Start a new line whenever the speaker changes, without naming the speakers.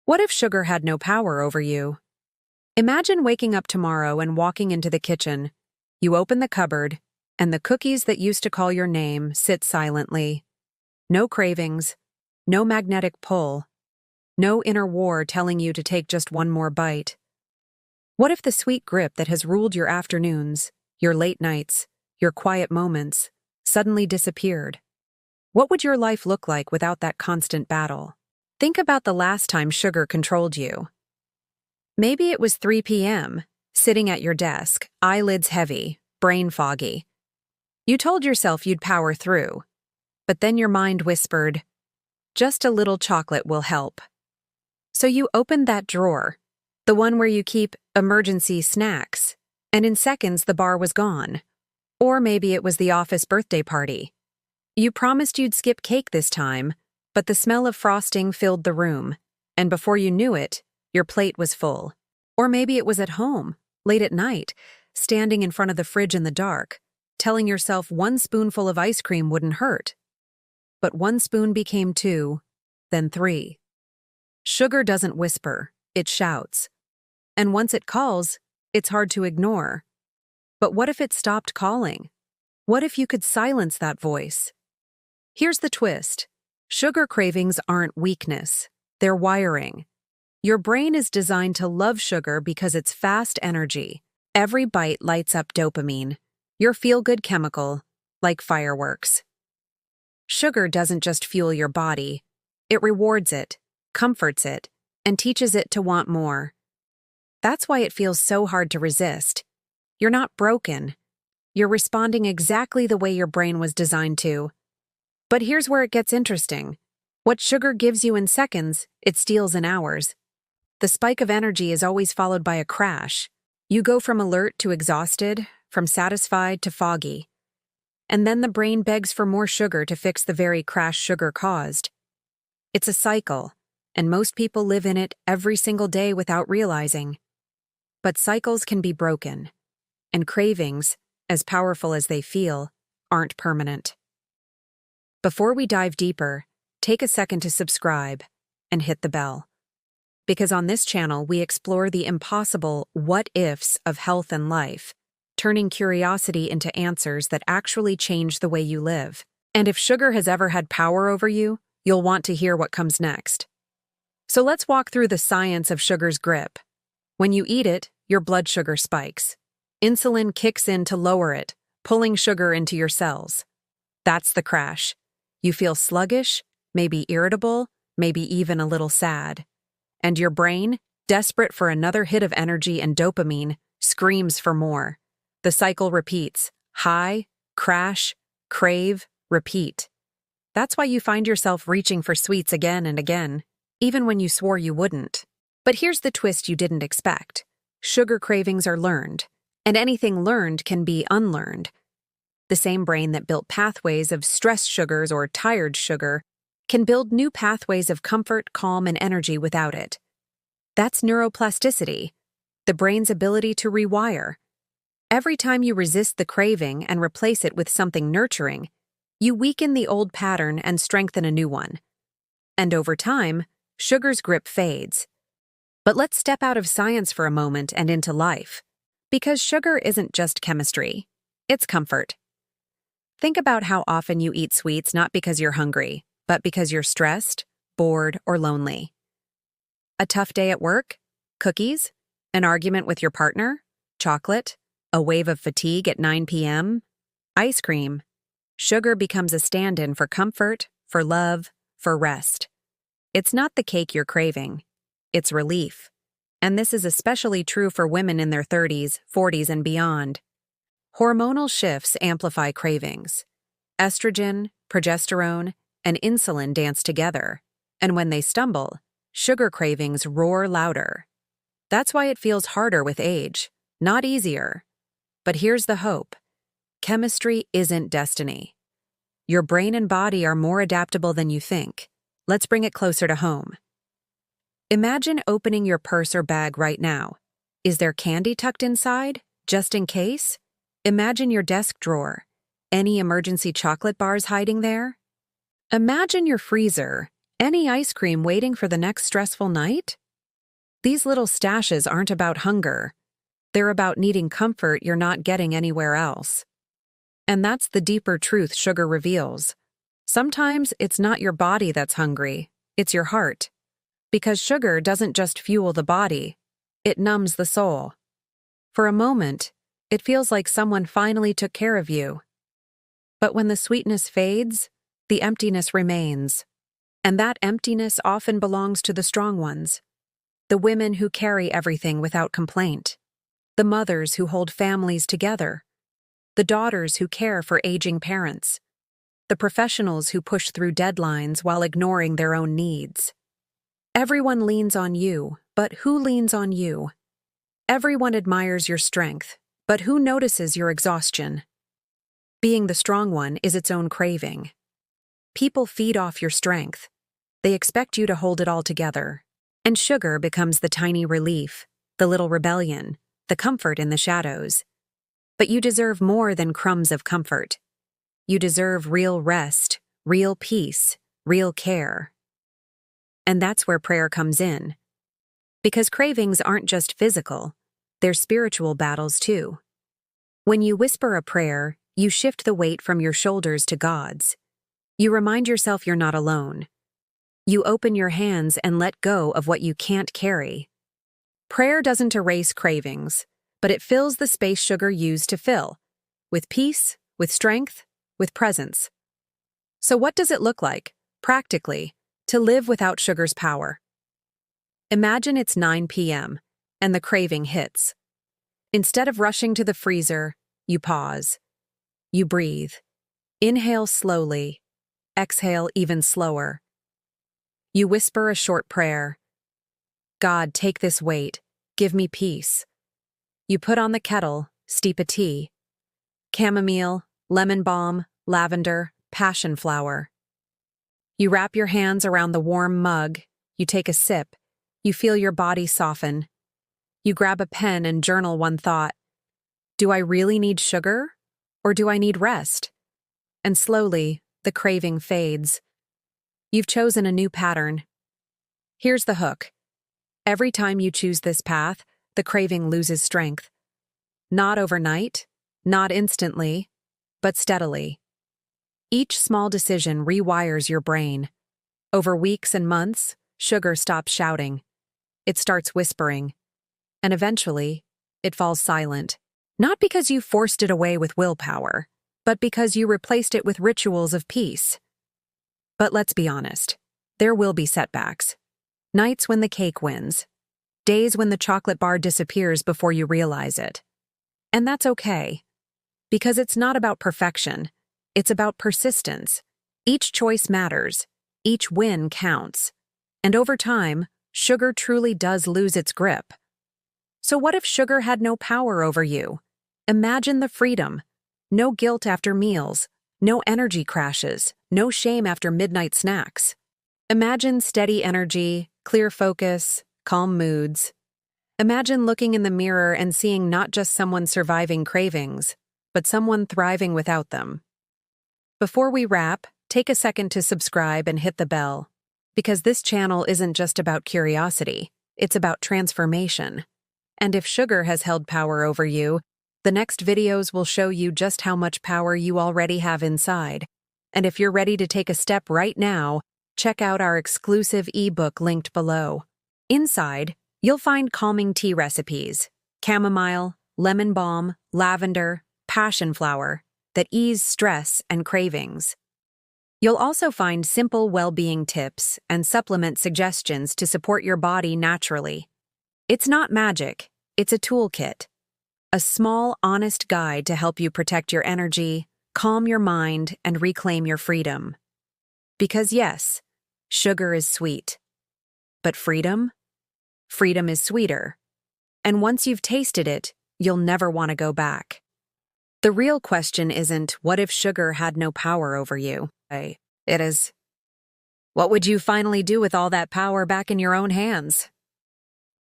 What if sugar had no power over you? Imagine waking up tomorrow and walking into the kitchen. You open the cupboard, and the cookies that used to call your name sit silently. No cravings, no magnetic pull, no inner war telling you to take just one more bite. What if the sweet grip that has ruled your afternoons, your late nights, your quiet moments, suddenly disappeared? What would your life look like without that constant battle? Think about the last time sugar controlled you. Maybe it was 3 p.m., sitting at your desk, eyelids heavy, brain foggy. You told yourself you'd power through, but then your mind whispered, "Just a little chocolate will help." So you opened that drawer, the one where you keep emergency snacks, and in seconds the bar was gone. Or maybe it was the office birthday party. You promised you'd skip cake this time, but the smell of frosting filled the room, and before you knew it, your plate was full. Or maybe it was at home, late at night, standing in front of the fridge in the dark, telling yourself one spoonful of ice cream wouldn't hurt. But one spoon became 2, then 3. Sugar doesn't whisper, it shouts. And once it calls, it's hard to ignore. But what if it stopped calling? What if you could silence that voice? Here's the twist. Sugar cravings aren't weakness, they're wiring. Your brain is designed to love sugar because it's fast energy. Every bite lights up dopamine, your feel-good chemical, like fireworks. Sugar doesn't just fuel your body, it rewards it, comforts it, and teaches it to want more. That's why it feels so hard to resist. You're not broken. You're responding exactly the way your brain was designed to. But here's where it gets interesting. What sugar gives you in seconds, it steals in hours. The spike of energy is always followed by a crash. You go from alert to exhausted, from satisfied to foggy. And then the brain begs for more sugar to fix the very crash sugar caused. It's a cycle, and most people live in it every single day without realizing. But cycles can be broken, and cravings, as powerful as they feel, aren't permanent. Before we dive deeper, take a second to subscribe and hit the bell. Because on this channel, we explore the impossible what-ifs of health and life, turning curiosity into answers that actually change the way you live. And if sugar has ever had power over you, you'll want to hear what comes next. So let's walk through the science of sugar's grip. When you eat it, your blood sugar spikes. Insulin kicks in to lower it, pulling sugar into your cells. That's the crash. You feel sluggish, maybe irritable, maybe even a little sad. And your brain, desperate for another hit of energy and dopamine, screams for more. The cycle repeats. High, crash, crave, repeat. That's why you find yourself reaching for sweets again and again, even when you swore you wouldn't. But here's the twist you didn't expect. Sugar cravings are learned, and anything learned can be unlearned. The same brain that built pathways of stress sugars or tired sugar can build new pathways of comfort, calm, and energy without it. That's neuroplasticity, the brain's ability to rewire. Every time you resist the craving and replace it with something nurturing, you weaken the old pattern and strengthen a new one. And over time, sugar's grip fades. But let's step out of science for a moment and into life. Because sugar isn't just chemistry, it's comfort. Think about how often you eat sweets not because you're hungry, but because you're stressed, bored, or lonely. A tough day at work? Cookies? An argument with your partner? Chocolate? A wave of fatigue at 9 p.m.? Ice cream. Sugar becomes a stand-in for comfort, for love, for rest. It's not the cake you're craving. It's relief. And this is especially true for women in their 30s, 40s, and beyond. Hormonal shifts amplify cravings. Estrogen, progesterone, and insulin dance together, and when they stumble, sugar cravings roar louder. That's why it feels harder with age, not easier. But here's the hope. Chemistry isn't destiny. Your brain and body are more adaptable than you think. Let's bring it closer to home. Imagine opening your purse or bag right now. Is there candy tucked inside, just in case? Imagine your desk drawer. Any emergency chocolate bars hiding there? Imagine your freezer. Any ice cream waiting for the next stressful night? These little stashes aren't about hunger. They're about needing comfort you're not getting anywhere else. And that's the deeper truth sugar reveals. Sometimes it's not your body that's hungry, it's your heart. Because sugar doesn't just fuel the body, it numbs the soul. For a moment, it feels like someone finally took care of you. But when the sweetness fades, the emptiness remains. And that emptiness often belongs to the strong ones. The women who carry everything without complaint. The mothers who hold families together. The daughters who care for aging parents. The professionals who push through deadlines while ignoring their own needs. Everyone leans on you, but who leans on you? Everyone admires your strength, but who notices your exhaustion? Being the strong one is its own craving. People feed off your strength. They expect you to hold it all together. And sugar becomes the tiny relief, the little rebellion, the comfort in the shadows. But you deserve more than crumbs of comfort. You deserve real rest, real peace, real care. And that's where prayer comes in. Because cravings aren't just physical, they're spiritual battles too. When you whisper a prayer, you shift the weight from your shoulders to God's. You remind yourself you're not alone. You open your hands and let go of what you can't carry. Prayer doesn't erase cravings, but it fills the space sugar used to fill, with peace, with strength, with presence. So what does it look like, practically, to live without sugar's power? Imagine it's 9 p.m., and the craving hits. Instead of rushing to the freezer, you pause. You breathe. Inhale slowly. Exhale even slower. You whisper a short prayer. God, take this weight. Give me peace. You put on the kettle, steep a tea. Chamomile, lemon balm, lavender, passionflower. You wrap your hands around the warm mug. You take a sip. You feel your body soften. You grab a pen and journal one thought. Do I really need sugar? Or do I need rest? And slowly, the craving fades. You've chosen a new pattern. Here's the hook. Every time you choose this path, the craving loses strength. Not overnight, not instantly, but steadily. Each small decision rewires your brain. Over weeks and months, sugar stops shouting. It starts whispering. And eventually, it falls silent. Not because you forced it away with willpower, but because you replaced it with rituals of peace. But let's be honest, there will be setbacks. Nights when the cake wins. Days when the chocolate bar disappears before you realize it. And that's okay. Because it's not about perfection. It's about persistence. Each choice matters. Each win counts. And over time, sugar truly does lose its grip. So what if sugar had no power over you? Imagine the freedom. No guilt after meals. No energy crashes. No shame after midnight snacks. Imagine steady energy, clear focus, calm moods. Imagine looking in the mirror and seeing not just someone surviving cravings, but someone thriving without them. Before we wrap, take a second to subscribe and hit the bell. Because this channel isn't just about curiosity, it's about transformation. And if sugar has held power over you, the next videos will show you just how much power you already have inside. And if you're ready to take a step right now, check out our exclusive ebook linked below. Inside, you'll find calming tea recipes, chamomile, lemon balm, lavender, passionflower, that ease stress and cravings. You'll also find simple well-being tips and supplement suggestions to support your body naturally. It's not magic, it's a toolkit. A small, honest guide to help you protect your energy, calm your mind, and reclaim your freedom. Because yes, sugar is sweet. But freedom? Freedom is sweeter. And once you've tasted it, you'll never want to go back. The real question isn't, what if sugar had no power over you? It is, what would you finally do with all that power back in your own hands?